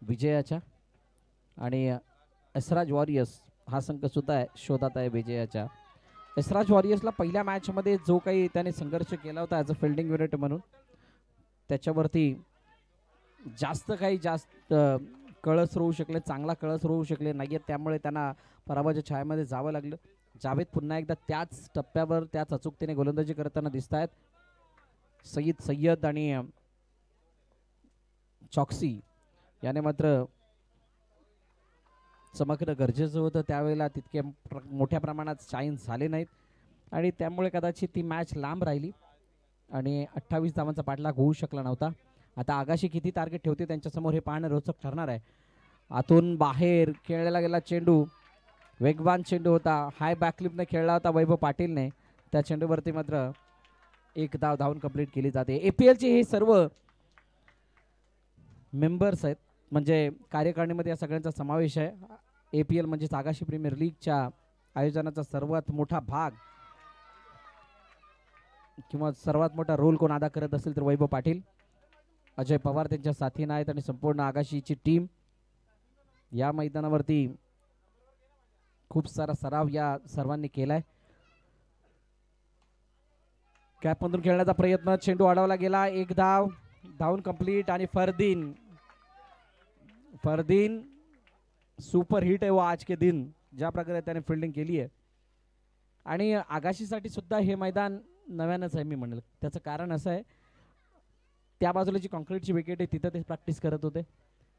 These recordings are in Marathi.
विजयाच्या आणि एसराज वॉरियर्स हा संघ सुद्धा आहे शोधात आहे विजयाच्या. एसराज वॉरियर्सला पहिल्या मॅचमध्ये जो काही त्याने संघर्ष केला होता ॲज अ फिल्डिंग युनिट म्हणून त्याच्यावरती जास्त कळस रोवू शकले, चांगला कळस रोवू शकले नाही आहेत. त्यामुळे त्यांना पराभवाच्या छायेमध्ये जावं लागलं. जावेद पुन्हा एकदा त्याच टप्प्यावर त्याच अचूकतेने गोलंदाजी करताना दिसत आहेत. सय्यद आणि चॉक्सी याने मात्र चमकणं गरजेचं होतं. त्यावेळेला तितके मोठ्या प्रमाणात शाईन झाले नाहीत आणि त्यामुळे कदाचित ती मॅच लांब राहिली आणि 28 धावांचा पाठलाग होऊ शकला नव्हता. आता आगाशी किती टार्गेट ठेवते त्यांच्यासमोर हे पाहणं रोचक ठरणार आहे. आतून बाहेर खेळला गेला चेंडू, वेगवान चेंडू होता, हाय बॅकलिपने खेळला होता वैभव पाटीलने. त्या चेंडूवरती मात्र एक धावून कंप्लीट केली जाते. APLचे हे सर्व मेंबर्स आहेत म्हणजे कार्यकारिणीमध्ये या सगळ्यांचा समावेश आहे. APL म्हणजे आगाशी प्रीमियर लीगच्या आयोजनाचा सर्वात मोठा भाग किंवा सर्वात मोठा रोल कोण अदा करत असेल तर वैभव पाटील, अजय पवार त्यांच्या साथीनं आहेत आणि संपूर्ण आगाशीची टीम. या मैदानावरती खूप सारा सराव या सर्वांनी केलाय. कॅपमधून खेळण्याचा प्रयत्न, चेंडू अडवला गेला, एक धावून कंप्लीट आणि फरदीन सुपर हिट आहे वो आज के दिन ज्या प्रकारे त्याने फिल्डिंग केली आहे. आणि आगाशीसाठी सुद्धा हे मैदान नव्यानंच आहे मी म्हणेल. त्याचं कारण असं आहे त्या बाजूला जी कॉन्क्रीटची विकेट आहे तिथं ते प्रॅक्टिस करत होते.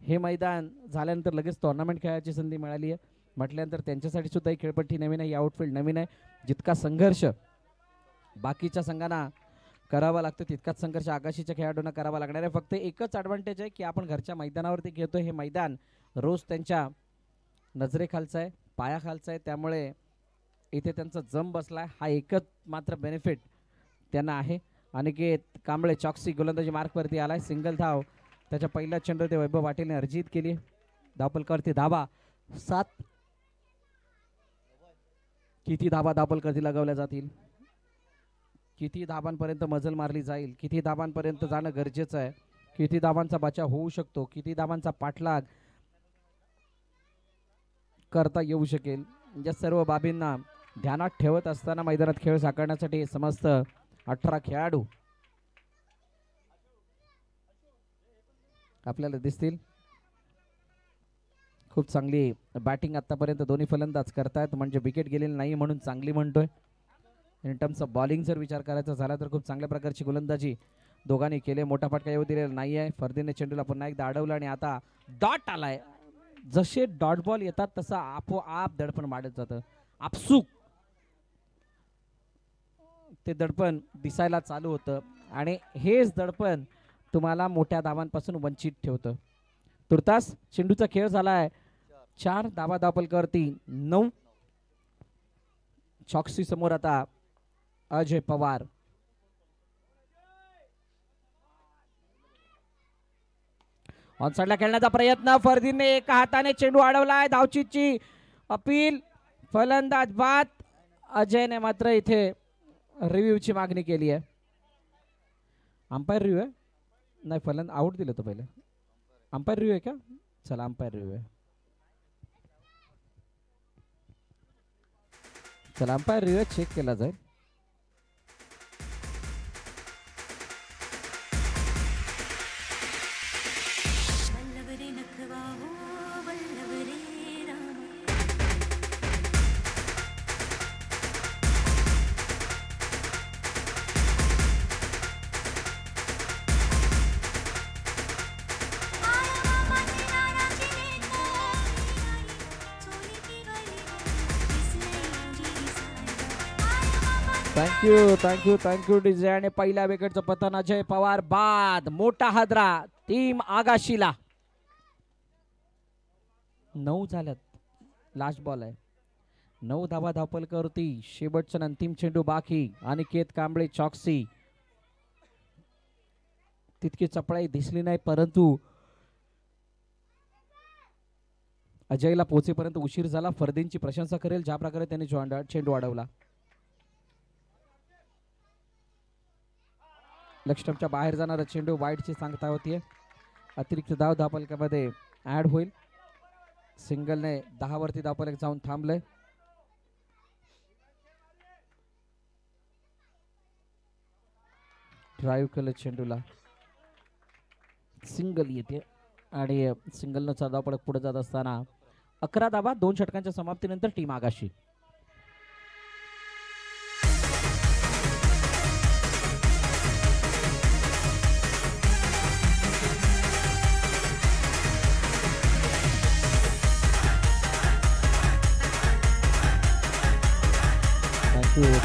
हे मैदान झाल्यानंतर लगेच टुर्नामेंट खेळायची संधी मिळाली आहे म्हटल्यानंतर त्यांच्यासाठी सुद्धा ही खेळपट्टी नवीन आहे, ही आउटफील्ड नवीन आहे. जितका संघर्ष बाकीच्या संघांना करावा लागतो तितकाच संघर्ष आगाशीच्या खेळाडूंना करावा लागणार आहे. फक्त एकच ॲडव्हान्टेज आहे की आपण घरच्या मैदानावरती खेळतोय. हे मैदान रोज त्यांच्या नजरेखालचं आहे, पायाखालचं आहे, त्यामुळे इथे त्यांचा जम बसला आहे. हा एकच मात्र बेनिफिट त्यांना आहे. अनिकेत कांबळे चॉक्सी गोलंदाजी मार्कवरती आलाय, सिंगल धाव त्याच्या पहिल्या चेंडू ते वैभव पाटीलने अर्जित केली. धावपलकावरती धाबा 7. किती धावपलकावरती लगावल्या जातील, किती धाबांपर्यंत मजल मारली जाईल, किती धाबांपर्यंत जाणं गरजेचं आहे, किती धाबांचा बचाव होऊ शकतो, किती धाबांचा पाठलाग करता येऊ शकेल, या सर्व बाबींना ध्यानात ठेवत असताना मैदानात खेळ साकारण्यासाठी समस्त 18 खेळाडू आपल्याला दिसतील. खूप चांगली बॅटिंग आतापर्यंत दोन्ही फलंदाज करतायत म्हणजे विकेट गेलेली नाही म्हणून चांगली म्हणतोय. इन टर्म्स ऑफ बॉलिंग जर विचार करायचा झाला तर खूप चांगल्या प्रकारची गोलंदाजी दोघांनी केले. मोठा फटका येऊ दिलेला नाही आहे. फरदीने चेंडूला पुन्हा एकदा अडवलं आणि आता डॉट आलाय. जसे डॉट बॉल येतात तसं आपोआप दडपण वाढत जातं. आपसूक ते दडपण दिसायला चालू होतं आणि हेच दडपण तुम्हाला मोठ्या धावांपासून वंचित ठेवतं. तुर्तास चेंडूचा खेळ झालाय. 4 धावा धावपलकावरती 9. चॉक्सी समोर आता अजय पवार. ऑन साइडला खेळण्याचा प्रयत्न, फरदीने एका हाताने चेंडू अडवलाय. धावचीची अपील, फलंदाज बाद. अजयने मात्र इथे रिव्ह्यूची मागणी केली आहे. अंपायर रिव्ह्यू आहे नाही, फलंदाज आउट दिलं होतं पहिले. अंपायर रिव्ह्यू आहे का? चला अंपायर रिव्ह्यू आहे. चला अंपायर रिव्ह्यू चेक केला जाईल. Thank you DJ. आणि पहिल्या विकेटचं पतन अजय पवार बाद. मोठा हादरा टीम आगाशीला. 9 झाल्यात. लास्ट बॉल आहे. 9 धावा धावपलकावरती. शेवटचा अंतिम चेंडू बाकी. अनिकेत कांबळे चॉक्सी. तितकी चपळाई दिसली नाही परंतु अजयला पोहोचेपर्यंत उशीर झाला. फरदीनची प्रशंसा करेल ज्या प्रकारे त्याने चेंडू अडवला. लक्ष्टमच्या बाहेर जाणारा चेंडू वाईटची सांगता होतीये. अतिरिक्त धाव धावपलकामध्ये ऍड होईल. सिंगलने 10 वरती धावफलक जाऊन थांबलंय. ड्राईव्ह केलं चेंडूला, सिंगल येते आणि सिंगलनं धावफलक पुढे जात असताना 11 धावा 2 षटकांच्या समाप्तीनंतर टीम आगाशी.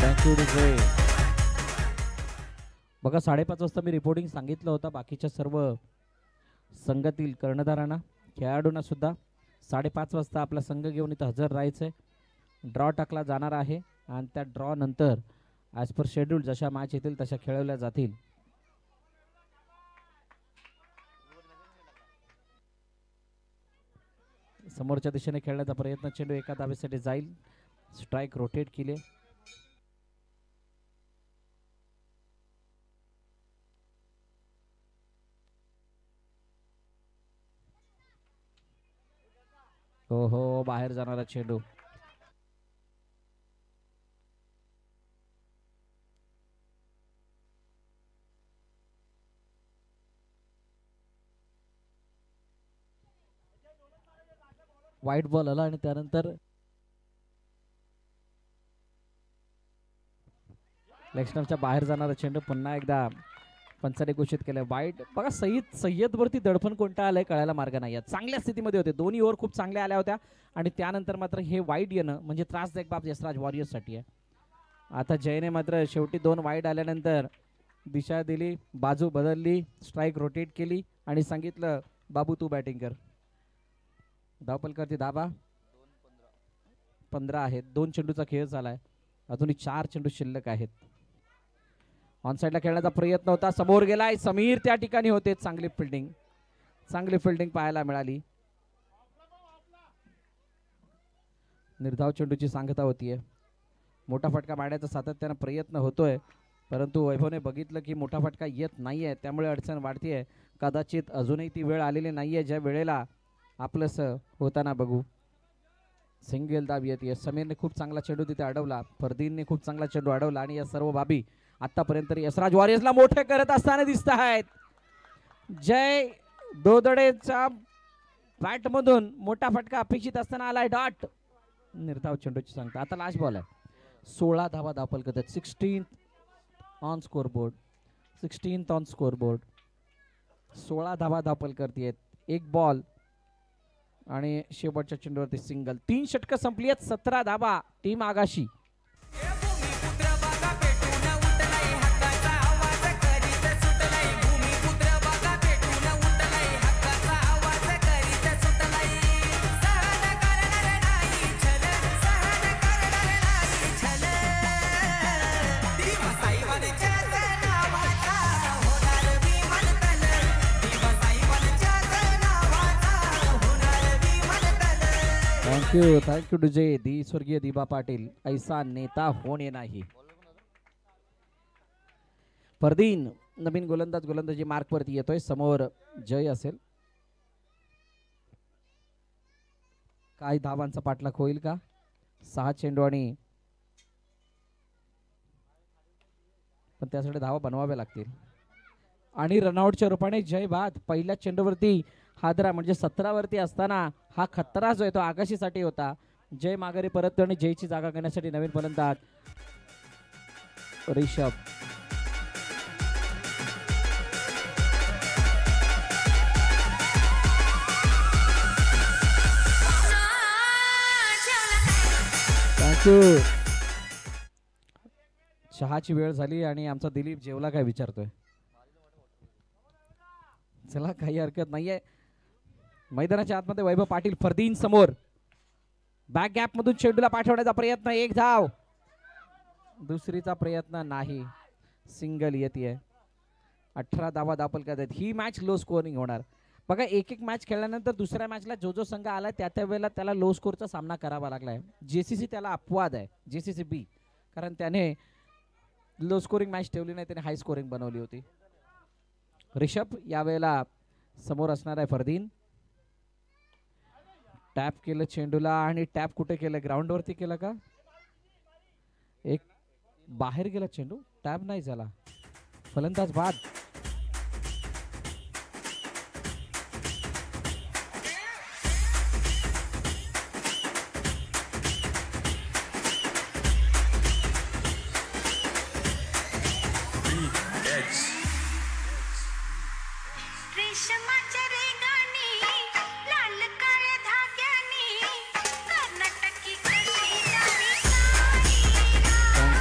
थँक्यू बघा 5:30 वाजता मी रिपोर्टिंग सांगितलं होतं बाकीच्या सर्व संघातील कर्णधारांना खेळाडूंना सुद्धा 5:30 वाजता आपला संघ घेऊन इथं हजर राहायचंय. ड्रॉ टाकला जाणार आहे आणि त्या ड्रॉ नंतर ॲज पर शेड्यूल जशा मॅच येतील तशा खेळवल्या जातील. समोरच्या दिशेने खेळण्याचा प्रयत्न, चेंडू एका धावेसाठी जाईल. स्ट्राईक रोटेट केले. हो बाहेर जाणारा चेंडू. वाईट बॉल आला आणि त्यानंतर लेग स्टंपच्या बाहेर जाणारा चेंडू पुन्हा एकदा पंचाने घोषित केलंय वाईट. बघा सय्यद वरती दडपण कोणतं आलंय कळायला मार्ग नाही. चांगल्या स्थितीमध्ये होते, दोन्ही ओव्हर खूप चांगल्या आल्या होत्या आणि त्यानंतर मात्र हे वाईट येणं म्हणजे त्रासदायक बाब यशराज वॉरियर्स साठी आहे. आता जयने मात्र शेवटी 2 वाईट आल्यानंतर दिशा दिली, बाजू बदलली, स्ट्राईक रोटेट केली आणि सांगितलं बाबू तू बॅटिंग कर. धावफलकावरती धाबा 15 आहेत. 2 चेंडूचा खेळ झालाय, अजूनही 4 चेंडू शिल्लक आहेत. ऑन साइडला खेळण्याचा प्रयत्न होता, समोर गेलाय समीर, त्या ठिकाणी होते. चांगली फिल्डिंग पाहायला मिळाली. निर्धाव चेंडूची सांगता होतीये. मोठा फटका मारण्याचा सातत्याने प्रयत्न होतोय, परंतु वैभवने बघितलं की मोठा फटका येत नाहीये, त्यामुळे अडचण वाढतीये. कदाचित अजूनही ती वेळ आलेली नाहीये ज्या वेळेला आपलंस होताना बघू. सिंगल धाव येते. समीरने खूप चांगला चेंडू तिथे अडवला, फरदीनने खूप चांगला चेंडू अडवला आणि या सर्व बाबी आतापर्यंत यशराज वॉरियर्सला मोठे करत असताना दिसत आहेत. जय दोदडेचा बॅट मधून मोठा फटका अपेक्षित असताना आलाय. डॉट निर्धाव चेंडूची सांगता. आता लास्ट बॉल आहे. 16 धावा धावफलक आहेत. 16th on scoreboard. 16 धावा धावफलक आहेत. 1 बॉल आणि शेवटच्या चेंडूवरती सिंगल. 3 षटकं संपली आहेत. 17 धावा टीम आगाशी. थँक्यू डीजे दी स्वर्गीय दिबा पाटील. ऐसा नेता होणे नाही. फरदीन नवीन गोलंदाजी मार्क वरती येतोय. समोर जय असेल. काही धावांचा पाठलाग होईल का? 6 चेंडू आणि पण त्यासाठी धावा बनवाव्या लागतील आणि रनआउटच्या रूपाने जय बाद. पहिल्या चेंडूवरती हादरा म्हणजे 17 वरती असताना हा खतरा जो आहे तो आकाशीसाठी होता. जय माघारी परत आणि जयची जागा घेण्यासाठी नवीन फलंदाज रिषभ. थँक्यू. चहाची वेळ झाली आणि आमचा दिलीप जेवला काय विचारतोय. चला काही हरकत नाहीये. मैदानाच्या आतमध्ये वैभव पाटील. फरदीन समोर बॅक गॅप मधून चेंडूला पाठवण्याचा प्रयत्न. 1 धाव. दुसरीचा प्रयत्न नाही. सिंगल येते. 18 धावा धावफलकात आहेत. ही मॅच लो स्कोरिंग होणार. बघा एक मॅच खेळल्यानंतर दुसऱ्या मॅचला जो संघ आला त्या वेळेला त्याला लो स्कोरचा सामना करावा लागलाय. जेसीसी त्याला अपवाद आहे, जेसीसी बी, कारण त्याने लो स्कोरिंग मॅच ठेवली नाही, त्याने हाय स्कोरिंग बनवली होती. रिषभ यावेळेला समोर असणार आहे. फरदीन टॅप केलं चेंडूला आणि टॅप कुठे केलं? ग्राउंड वरती केलं का? एक बाहेर गेला चेंडू, टॅप नाही झाला. फलंदाज बाद.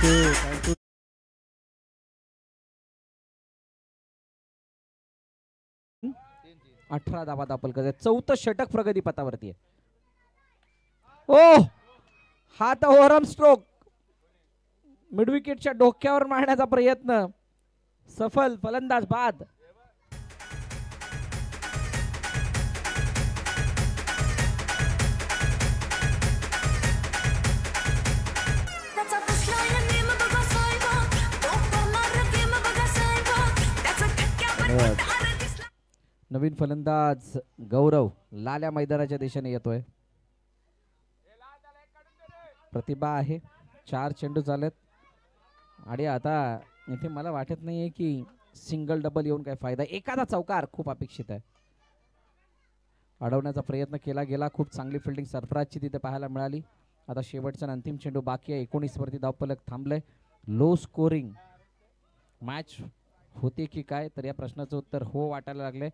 थँक्यू. 18 धावा दाखल करत. चौथं षटक प्रगती पथावरती आहे. ओ हा तर ओव्हरआर्म स्ट्रोक मिड विकेटच्या डोक्यावर मारण्याचा प्रयत्न सफल. फलंदाज बाद. नवीन फलंदाज गौरव लाल्या मैदानाच्या दिशेने येतोय. प्रतिभा आहे. 4 चेंडू झालेत आणि आता इथे मला वाटत नाहीये की सिंगल डबल येऊन काय फायदा. एखादा चौकार खूप अपेक्षित आहे. अडवण्याचा प्रयत्न केला गेला. खूप चांगली फिल्डिंग सरफराजची तिथे पाहायला मिळाली. आता शेवटचा अंतिम चेंडू बाकी आहे. 19 वरती धावफलक थांबलंय. लो स्कोरिंग मॅच होते की काय, तर या प्रश्नाचं उत्तर हो वाटायला लागले.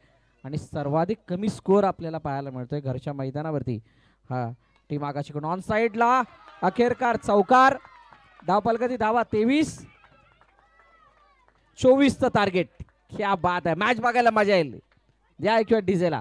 आणि सर्वाधिक कमी स्कोर आपल्याला पाहायला मिळतोय घरच्या मैदानावरती. हा टीम आकाशीकडून ऑन साइडला अखेरकार चौकार. धावफलकाची धावा 23. 24चं टार्गेट. क्या बात आहे. मॅच बघायला मजा येईल. द्या किंवा डीजेला.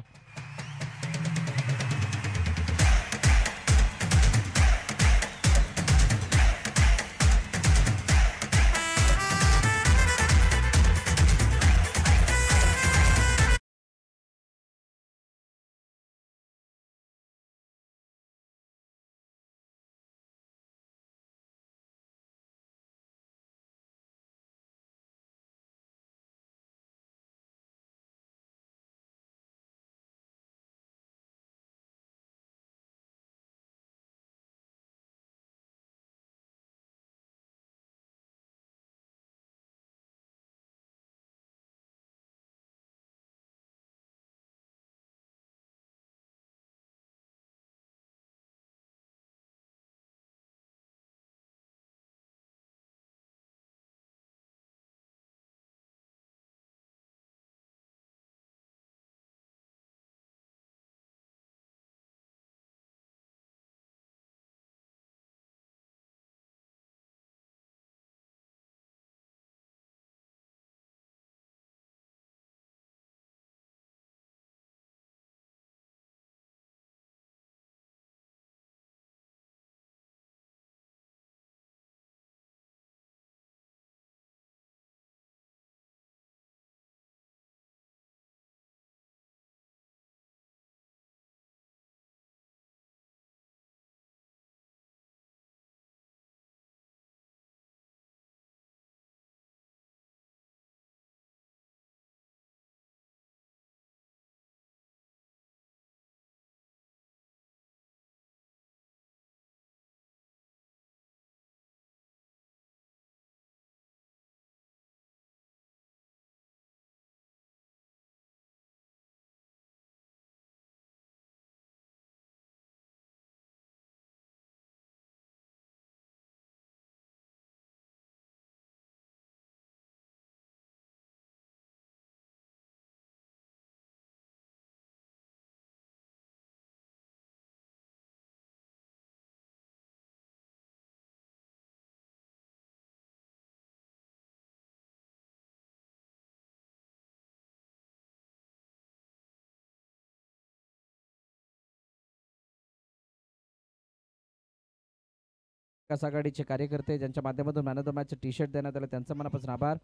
आघाडीचे कार्यकर्ते ज्यांच्या माध्यमातून man of the match T shirt देण्यात आलं त्यांचं मनापासून आभार.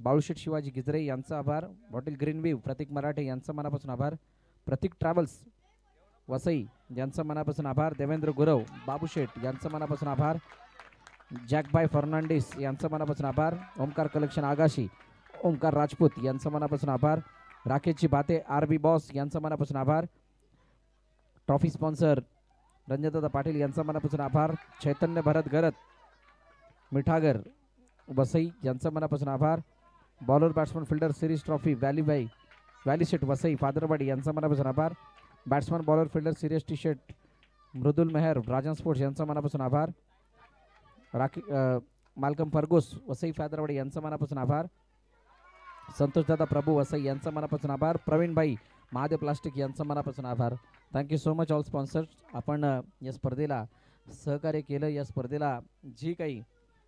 बाळूशेठ शिवाजी गिजरे यांचा आभार. बॉटल ग्रीन व्ह्यू प्रतीक मराठे यांचं मनापासून आभार. प्रतीक ट्रॅव्हल्स वसई यांचं मनापासून आभार. देवेंद्र गुरव बाबूशेठ यांचं मनापासून आभार. जॅकबाय फर्नांडिस यांचं मनापासून आभार. ओमकार कलेक्शन आगाशी ओमकार राजपूत यांचं मनापासून आभार. राकेशजी बाते आर बी बॉस यांचं मनापासून आभार. ट्रॉफी स्पॉन्सर रणजितदादा पाटील यांचा मनापासून आभार. चैतन्य भरत गरत मिठागर वसई यांचा मनापासून आभार. Bowler batsman fielder series trophy व्हॅली शेट वसई फादरवाडी यांचा मनापासून आभार. Batsman bowler fielder series T shirt Mridul Mehar Rajan sports यांचा मनापासून आभार. मालकम फर्गोस वसई फादरवाडी यांचा मनापासून आभार. संतोषदादा प्रभू वसई यांचा मनापासून आभार. प्रवीण भाई महादेव प्लास्टिक यांचा मनापासून आभार. Thank you so much all sponsors. आपण या स्पर्धेला सहकार्य केलं. या स्पर्धेला जी काही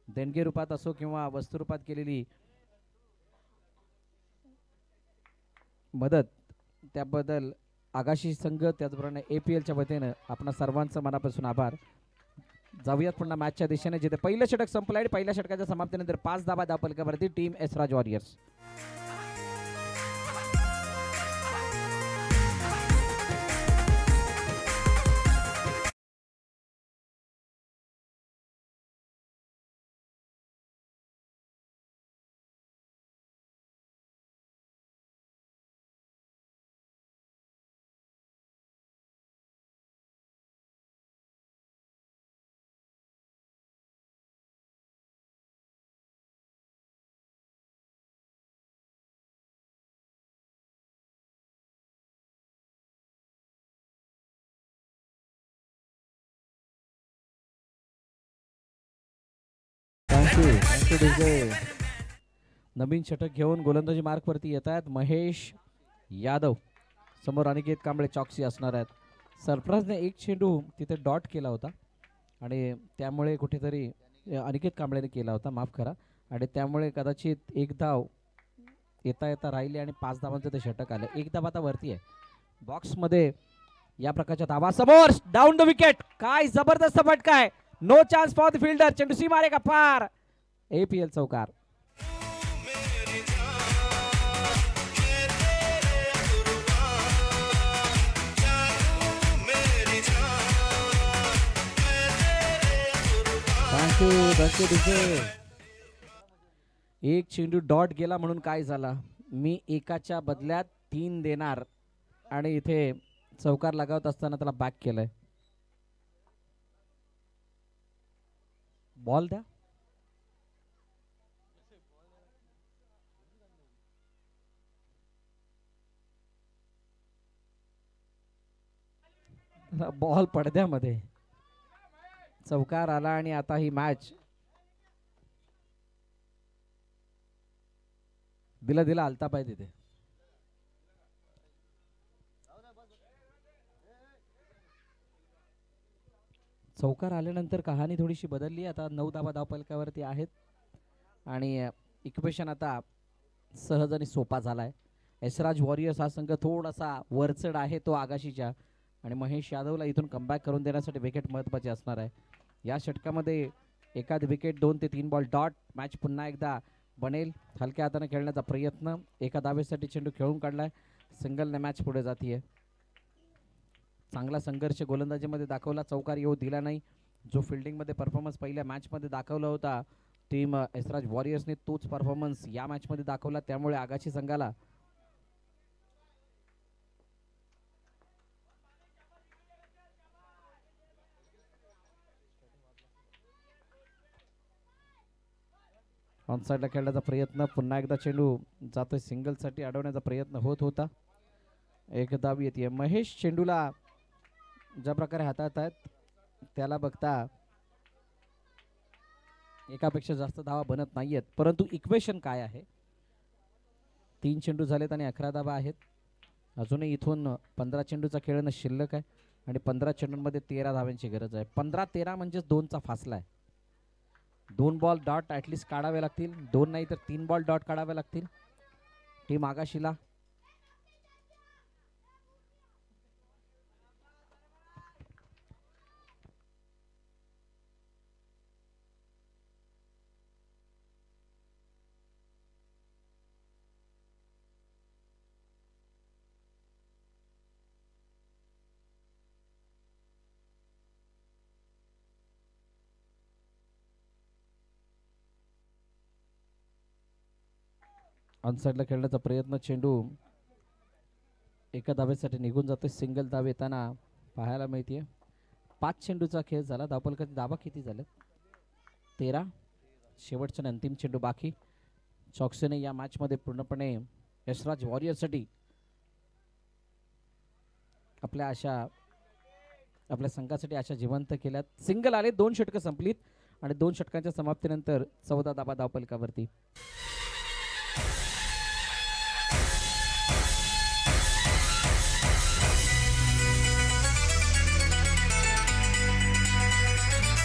देणगी रूपात असो किंवा वस्तुरूपात केलेली मदत त्याबद्दल आगाशी संघ त्याचप्रमाणे APLच्या वतीनं आपणा सर्वांचं मनापासून आभार. जाऊयात पुन्हा मॅचच्या दिशेने, जिथे पहिलं षटक संपलं आणि पहिल्या षटकाच्या समाप्तीनंतर 5 धावा धावफलकावरती टीम एसराज वॉरियर्स. नवीन षटक घेऊन गोलंदाजी मार्कवरती येत आहेत महेश यादव. समोर अनिकेत कांबळे चॉक्सी असणार आहेत. सरफराजने एक चेंडू तिथे डॉट केला होता आणि त्यामुळे कुठेतरी अनिकेत कांबळेने केला होता, माफ करा, आणि त्यामुळे कदाचित एक धाव येता येता राहिली आणि 5 धावांचं ते षटक आलं. एक धाव आता वरती आहे बॉक्समध्ये. या प्रकारच्या धावा समोर डाऊन द विकेट. काय जबरदस्त फटका आहे. No chance for the fielder. चेंडू सी मारेगा पार. APL चौकार. एक चेंडू डॉट गेला म्हणून काय झाला, मी एकाच्या बदल्यात 3 देणार आणि इथे चौकार लगावत असताना त्याला बॅक केलंय. बॉल द्या. बॉल पडद्यामध्ये. चौकार आला आणि आता ही मॅच दिला आलता पाहिजे तिथे. चौकार आल्यानंतर कहाणी थोडीशी बदलली. आता 9 धावा धावफलकावरती आहेत आणि इक्वेशन आता सहज आणि सोपा झालाय. एसराज वॉरियर्स हा संघ थोडासा वरचढ आहे तो आगाशीच्या, आणि महेश यादवला इथून कमबॅक करून देण्यासाठी विकेट महत्त्वाची असणार आहे. या षटकामध्ये एखाद विकेट 2 ते 3 बॉल डॉट. मॅच पुन्हा एकदा बनेल. हलक्या हाताने खेळण्याचा प्रयत्न. एका धावेसाठी चेंडू खेळून काढलाय. सिंगलने मॅच पुढे जातीये. चांगला संघर्ष गोलंदाजीमध्ये दाखवला. चौकार येऊ दिला नाही. जो फिल्डिंगमध्ये परफॉर्मन्स पहिल्या मॅचमध्ये दाखवला होता टीम एसराज वॉरियर्सने, तोच परफॉर्मन्स या मॅचमध्ये दाखवला. त्यामुळे आगाशी संघाला ऑन साईडला खेळण्याचा प्रयत्न. पुन्हा एकदा चेंडू जातोय सिंगलसाठी. अडवण्याचा प्रयत्न होत होता. एक धाव येते. महेश चेंडूला ज्या प्रकारे हाताळत आहेत त्याला बघता एकापेक्षा जास्त धावा बनत नाहीयेत, परंतु इक्वेशन काय आहे, 3 चेंडू झालेत आणि 11 धावा आहेत. अजूनही इथून 15 चेंडूचा खेळणं शिल्लक आहे आणि 15 चेंडूंमध्ये 13 धाव्यांची गरज आहे. 15-13 म्हणजेच 2चा फासला आहे. 2 बॉल डॉट ॲटलिस्ट काढावे लागतील. 2 नाही तर 3 बॉल डॉट काढावे लागतील टीम आगाशीला. ऑनसाईडला खेळण्याचा प्रयत्न. चेंडू एका धावेसाठी निघून जातोय. सिंगल धाव येताना पाहायला मिळते. 5 चेंडूचा खेळ झाला. धावफलकाचे धाबा किती झाले? 13. शेवटचा अंतिम चेंडू बाकी. चॉक्सीने या मॅच मध्ये पूर्णपणे यशराज वॉरियर्ससाठी आपल्या संघासाठी आशा जिवंत केल्यात. सिंगल आले. 2 षटकं संपलीत आणि 2 षटकांच्या समाप्तीनंतर 14 धाबा धावफलकावरती.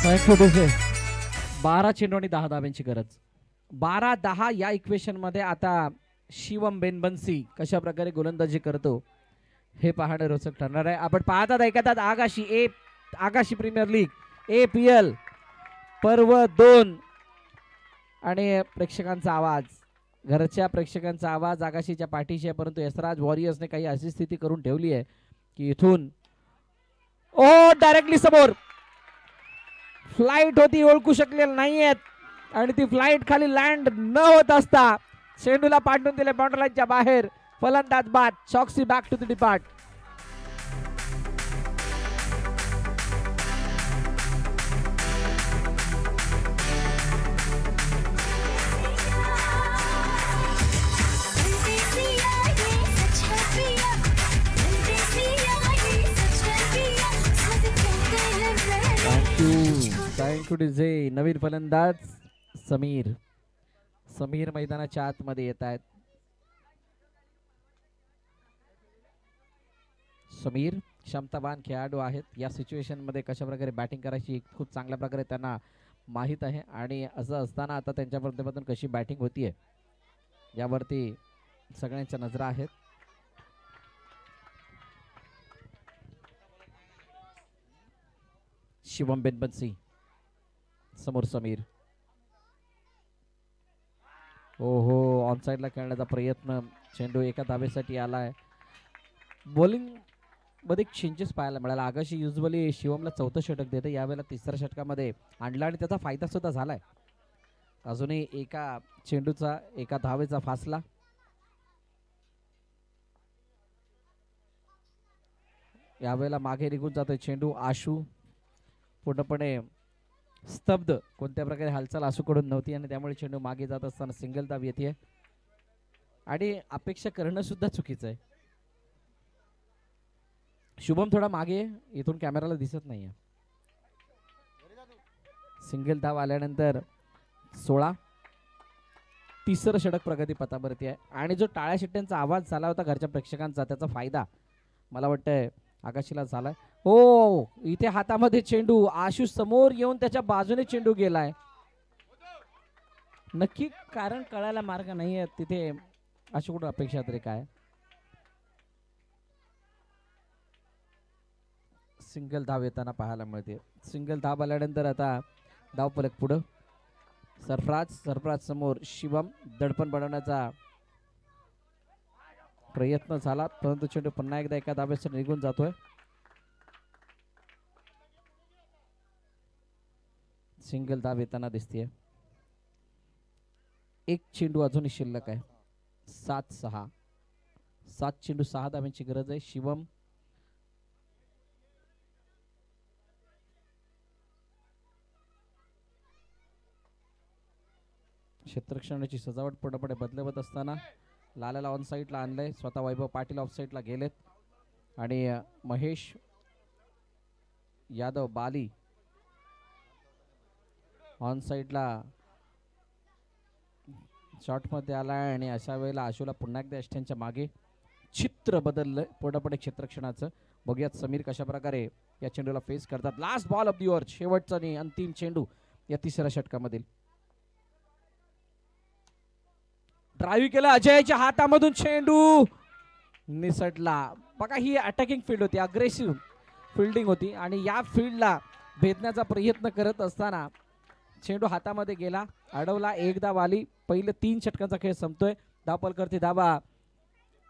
Thank you DJ. 12 चेंडू आणि 10 धाब्यांची गरज. 12-10 या इक्वेशन मध्ये आता शिवम बेनबन्सी कशा प्रकारे गोलंदाजी करतो हे पाहणं रोचक ठरणार आहे. आपण पाहतात ऐकतात आगाशी प्रीमियर लीग APL पर्व 2 आणि प्रेक्षकांचा आवाज, घरच्या प्रेक्षकांचा आवाज आगाशीच्या पाठीशी आहे. परंतु यशराज वॉरियर्सने काही अशी स्थिती करून ठेवली आहे की इथून डायरेक्टली समोर फ्लाइट होती, ओळखू शकलेली नाहीयेत आणि ती फ्लाइट खाली लँड न होत असता चेंडूला पाठवून दिले बाउंड्री लाईनच्या बाहेर. फलंदाज बाद. Choksi back to the depart. Thank you DJ. नवीन फलंदाज समीर मैदानाच्या आतमध्ये येत आहेत. समीर क्षमतावान खेळाडू आहेत. या सिच्युएशन मध्ये कशा प्रकारे बॅटिंग करायची खूप चांगल्या प्रकारे त्यांना माहित आहे आणि असं असताना आता त्यांच्या माध्यमातून कशी बॅटिंग होतीये यावरती सगळ्यांच्या नजरा आहेत. शिवम बेनबन्सी समोर समीर. ऑन साइडला खेळण्याचा प्रयत्न. चेंडू एका धावेसाठी आलाय. बॉलिंग मध्ये चेंजेस पाहायला मिळाला. आगाशी युजली शिवमला 4थं षटक देते, यावेळेला 3ऱ्या षटकामध्ये आणला आणि त्याचा फायदा सुद्धा झालाय. अजूनही एका चेंडूचा एका धावेचा फासला. यावेळेला मागे निघून जातोय चेंडू. आशू पूर्णपणे स्तब्ध. कोणत्या प्रकारे हालचाल आशूकडून नव्हती आणि त्यामुळे चेंडू मागे जात असताना सिंगल धाव येते आणि अपेक्षा करणं सुद्धा चुकीचं आहे. शुभम थोडा मागे, इथून कॅमेराला दिसत नाहीये. सिंगल धाव आल्यानंतर 16. 3रं षटक प्रगती पथावरती आहे आणि जो टाळ्या शिट्ट्यांचा आवाज झाला होता घरच्या प्रेक्षकांचा त्याचा फायदा मला वाटतंय आकाशीला झालाय. इथे हातामध्ये चेंडू. आशू समोर येऊन त्याच्या बाजूने चेंडू गेलाय. नक्की कारण कळायला मार्ग नाहीये तिथे. आशूकडून अपेक्षा तरी काय? सिंगल धाव येताना पाहायला मिळते. सिंगल धाव आल्यानंतर आता धावफलक पुढं. सरफराज समोर. शिवम दडपण बनवण्याचा प्रयत्न झाला परंतु चेंडू पुन्हा एकदा एका धावेसाठी निघून जातोय. सिंगल धाव येताना दिसतेय. एक चेंडू अजूनही शिल्लक आहे. 7-6. 7 चेंडू 6 धाव्यांची गरज आहे. शिवम क्षेत्ररक्षणाची सजावट पूर्णपणे बदलवत असताना लाल्याला ऑन साईडला आणलंय. स्वतः वैभव पाटील ऑफ साईडला गेलेत आणि महेश यादव बाली ऑन साईडला शॉट मध्ये आलाय आणि अशा वेळेला आशूला पुन्हा एकदा यष्ट्यांच्या मागे. चित्र बदललंय पूर्णपणे क्षेत्ररक्षणाचं. बघूयात समीर कशा प्रकारे या चेंडूला फेस करतात. Last ball of the over. शेवटचा आणि अंतिम चेंडू या 3ऱ्या षटकामधील. ड्राईव्ह केला. अजयच्या हातामधून चेंडू निसटला. बघा ही अटॅकिंग फील्ड होती, अग्रेसिव्ह फिल्डिंग होती आणि या फील्डला भेदण्याचा प्रयत्न करत असताना चेंडू हातामध्ये गेला, अडवला. 1 धाव आली. पहिले 3 षटकांचा खेळ संपतोय. धावफलकावरती धावा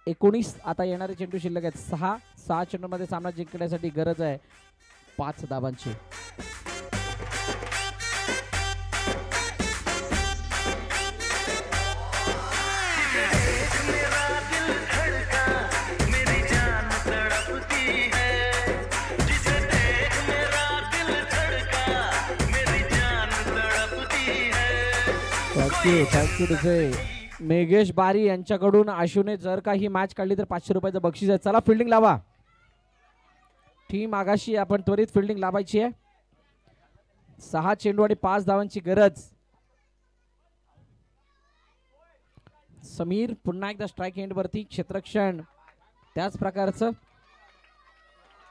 19. आता येणारे चेंडू शिल्लक आहेत 6. 6 चेंडूमध्ये सामना जिंकण्यासाठी गरज आहे 5 धावांची. थँक्यू तुझे मेघेश बारी यांच्याकडून आशूने जर का ही मॅच काढली तर 500 रुपयाचं बक्षीस आहे. चला फिल्डिंग लावा टीम आगाशी, आपण त्वरित फिल्डिंग लावायची आहे. 6 चेंडू आणि 5 धावांची गरज. समीर पुन्हा एकदा स्ट्राइक एंड वरती, क्षेत्रक्षण त्याच प्रकारचं.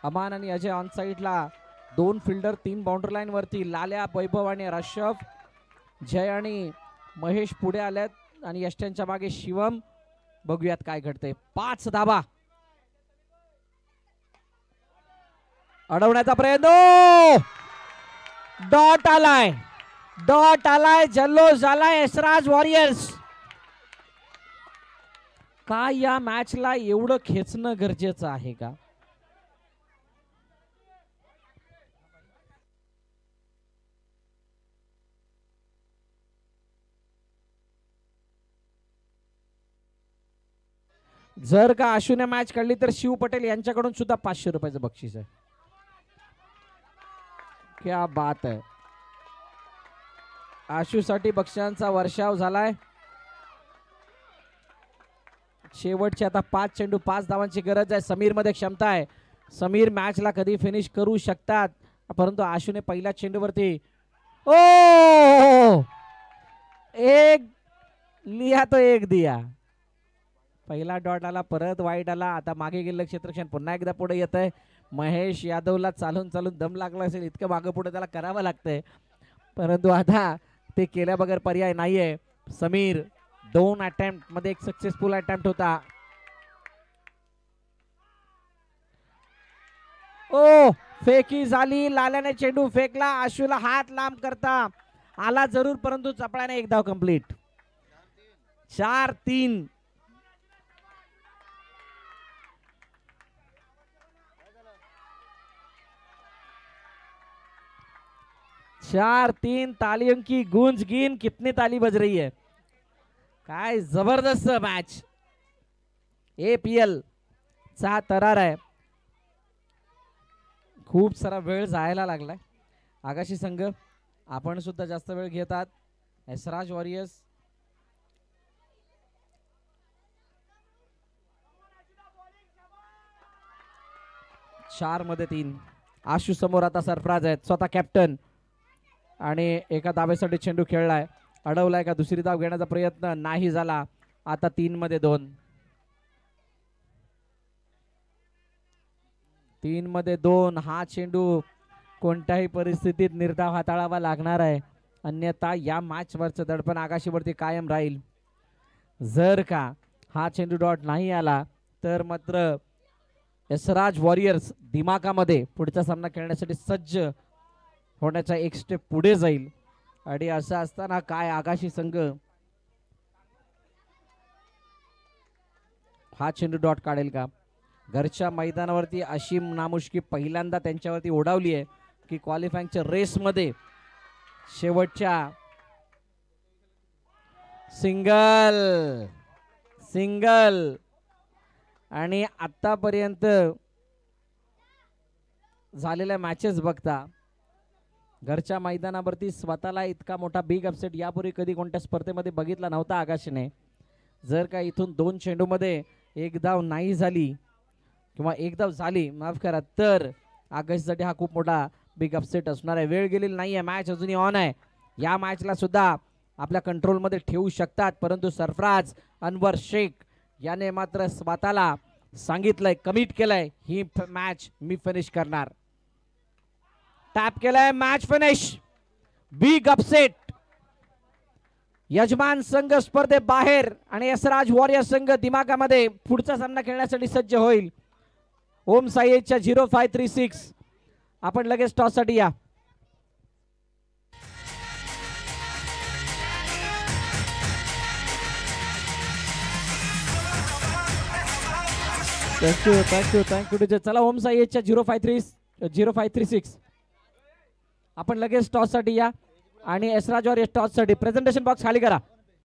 अमान आणि अजय ऑन साइडला, 2 फिल्डर 3 बाउंड्री लाईन वरती. लाल्या, वैभव आणि रशफ, जय आणि महेश पुढे आल्यात आणि यष्ट्यांच्या मागे शिवम. बघूयात काय घडतंय. 5 धाबा अडवण्याचा प्रयत्न. डॉट आलाय, डॉट आलाय, जल्लोष झालाय यशराज वॉरियर्स. काय या मॅचला एवढं खेचणं गरजेचं आहे का? जर का आशूने मॅच काढली तर शिव पटेल यांच्याकडून सुद्धा 500 रुपयाचं बक्षीस आहे. क्या बात आहे. आशू साठी बक्षिसांचा वर्षाव झालाय. शेवटचे आता 5 चेंडू 5 धावांची गरज आहे. समीर मध्ये क्षमता आहे, समीर मॅचला कधी फिनिश करू शकतात, परंतु आशूने पहिल्या चेंडूवरती एक लिया तो एक दिया. पहिला डॉट आला, परत वाईट आला. आता मागे गेलेलं क्षेत्रक्षण पुन्हा एकदा पुढे येत आहे. महेश यादवला चालून चालून दम लागला असेल, इतकं मागे पुढे त्याला करावं लागतंय, परंतु आता ते केल्या बगैर पर्याय नाहीये. समीर 2 अटेम्प्ट मध्ये एक सक्सेसफुल अटेम्प्ट होता. फेकी झाली. लाल्याने चेंडू फेकला, आशूला हात लांब करता आला जरूर, परंतु चपळाने एक धाव कंप्लीट. 4-3. 4-3. तालियों की गूंज गिन, कितनी ताली बज रही है. काय जबरदस्त मॅच. APL चा तरार आहे. खूप सारा वेळ जायला लागलाय. आगाशी संघ आपण सुद्धा जास्त वेळ घेतात. यशराज वॉरियर्स चार मध्ये 3. आशू समोर आता सरफराज आहेत, स्वतः कॅप्टन, आणि एका धावेसाठी चेंडू खेळलाय. अडवलाय का, दुसरी धाव घेण्याचा प्रयत्न नाही झाला. आता 3 मध्ये 2. 3 मध्ये 2. हा चेंडू कोणत्याही परिस्थितीत निर्धाव हाताळावा लागणार आहे, अन्यथा या मॅच वरचं दडपण आकाशीवरती कायम राहील. जर का हा चेंडू डॉट नाही आला तर मात्र यशराज वॉरियर्स दिमागामध्ये पुढचा सामना खेळण्यासाठी सज्ज होण्याचा एक स्टेप पुढे जाईल. आणि असं असताना काय आकाशी संघ हा चेंडू डॉट काढेल का? घरच्या मैदानावरती अशी नामुष्की पहिल्यांदा त्यांच्यावरती ओढावली आहे की क्वालिफायिंगच्या रेस मध्ये शेवटच्या सिंगल आणि आतापर्यंत झालेल्या मॅचेस बघता घरच्या मैदानावरती स्वतःला इतका मोठा बिग अपसेट यापूर्वी कधी कोणत्या स्पर्धेमध्ये बघितला नव्हता आकाशने. जर का इथून 2 चेंडूमध्ये एक धाव नाही झाली किंवा एक धाव झाली, माफ करा, तर आकाशसाठी हा खूप मोठा बिग अपसेट असणार आहे. वेळ गेलेली नाही आहे, मॅच अजूनही ऑन आहे. या मॅचला सुद्धा आपल्या कंट्रोलमध्ये ठेवू शकतात, परंतु सरफराज अनवर शेख याने मात्र स्वतःला सांगितलंय, कमिट केलंय, ही मॅच मी फिनिश करणार. टॅप केलाय, मॅच फिनिश, बिग अपसेट. यजमान संघ स्पर्धे बाहेर आणि यशराज वॉरियर संघ दिमागामध्ये पुढचा सामना खेळण्यासाठी सज्ज होईल. ओम साईच्या 0536 आपण लगेच टॉस साठी या. थँक्यू. चला ओम साईच्या 0536 आपण लगेच टॉस साठी या आणि यशराज वॉरियर टॉस साठी प्रेझेंटेशन बॉक्स खाली करा.